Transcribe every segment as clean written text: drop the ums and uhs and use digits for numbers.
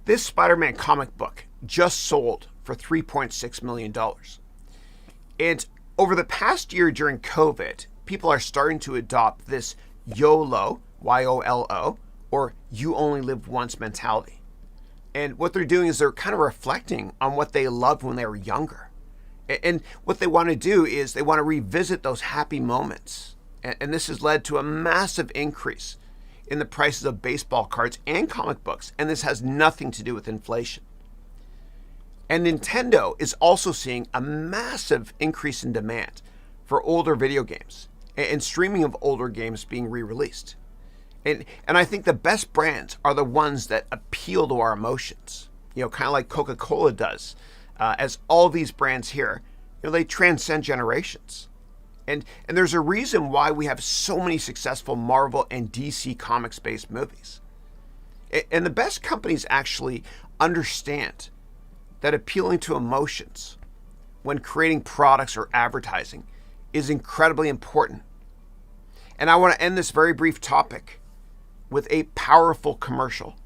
This Spider-Man comic book just sold for $3.6 million. And over the past year during COVID, people are starting to adopt this YOLO, Y-O-L-O, or you only live once mentality. And what they're doing is they're kind of reflecting on what they loved when they were younger. And what they want to do is they want to revisit those happy moments. And this has led to a massive increase in the prices of baseball cards and comic books. And this has nothing to do with inflation. And Nintendo is also seeing a massive increase in demand for older video games and streaming of older games being re-released. And I think the best brands are the ones that appeal to our emotions, kind of like Coca-Cola does. As all these brands here, they transcend generations. And there's a reason why we have so many successful Marvel and DC comics-based movies. And the best companies actually understand that appealing to emotions when creating products or advertising is incredibly important. And I want to end this very brief topic with a powerful commercial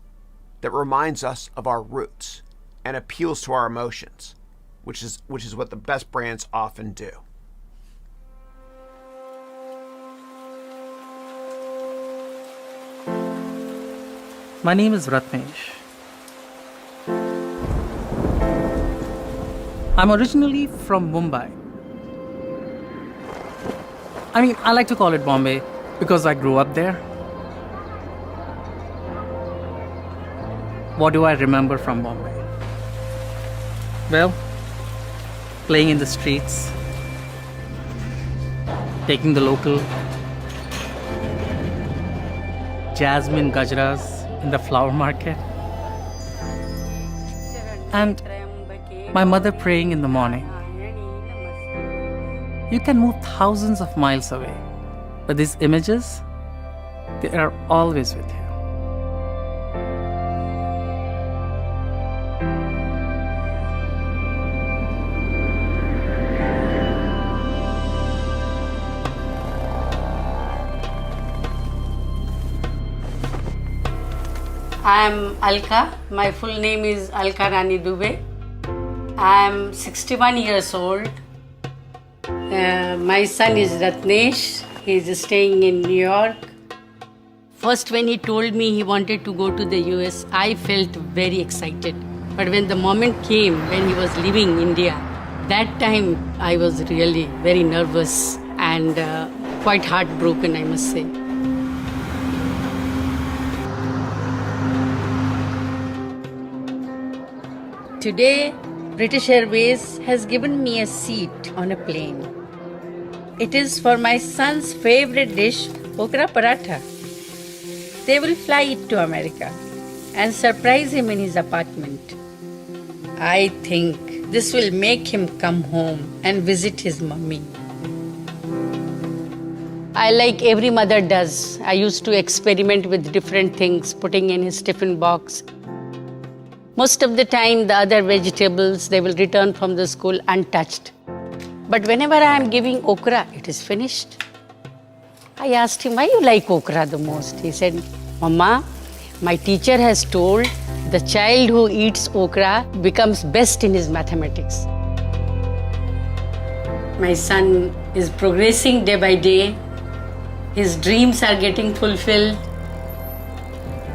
that reminds us of our roots and appeals to our emotions, which is what the best brands often do. My name is Ratnesh. I'm originally from Mumbai. I like to call it Bombay because I grew up there. What do I remember from Bombay? Well, playing in the streets, taking the local jasmine gajras in the flower market, and my mother praying in the morning. You can move thousands of miles away, but these images, they are always with you. I'm Alka. My full name is Alka Rani Dubey. I'm 61 years old. My son is Ratnesh. He's staying in New York. First, when he told me he wanted to go to the US, I felt very excited. But when the moment came when he was leaving India, that time I was really very nervous and quite heartbroken, I must say. Today, British Airways has given me a seat on a plane. It is for my son's favorite dish, okra paratha. They will fly it to America and surprise him in his apartment. I think this will make him come home and visit his mummy. I, like every mother does, I used to experiment with different things, putting in his tiffin box. Most of the time, the other vegetables, they will return from the school untouched. But whenever I am giving okra, it is finished. I asked him, why you like okra the most? He said, Mama, my teacher has told the child who eats okra becomes best in his mathematics. My son is progressing day by day. His dreams are getting fulfilled.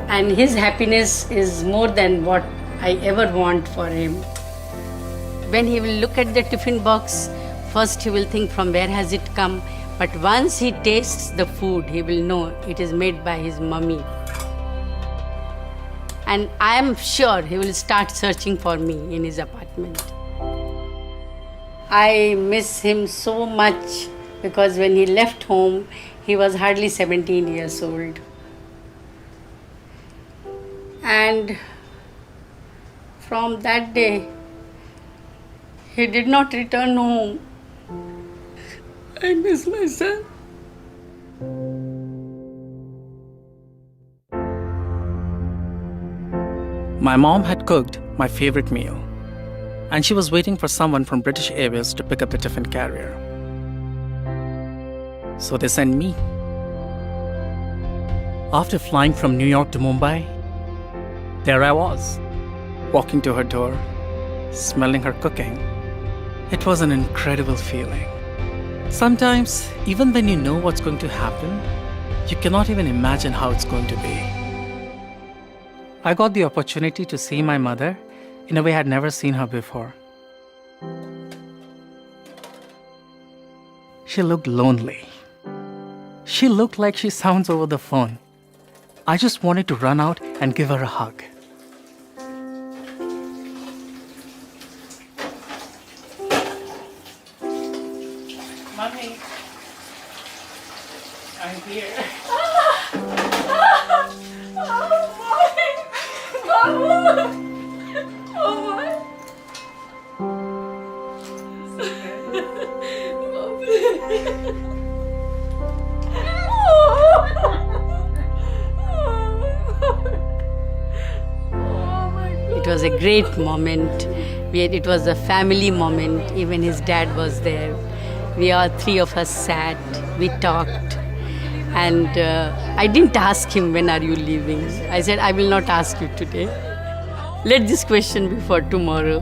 And his happiness is more than what I ever want for him. When he will look at the tiffin box, first he will think from where has it come, but once he tastes the food, he will know it is made by his mummy. And I am sure he will start searching for me in his apartment. I miss him so much because when he left home, he was hardly 17 years old. And from that day, he did not return home. I miss my son. My mom had cooked my favorite meal, and she was waiting for someone from British Airways to pick up the tiffin carrier. So they sent me. After flying from New York to Mumbai, there I was, walking to her door, smelling her cooking. It was an incredible feeling. Sometimes, even when you know what's going to happen, you cannot even imagine how it's going to be. I got the opportunity to see my mother in a way I'd never seen her before. She looked lonely. She looked like she sounds over the phone. I just wanted to run out and give her a hug. Mommy, I'm here. It was a great moment. It was a family moment. Even his dad was there. We all three of us sat, we talked. And I didn't ask him, when are you leaving? I said, I will not ask you today. Let this question be for tomorrow.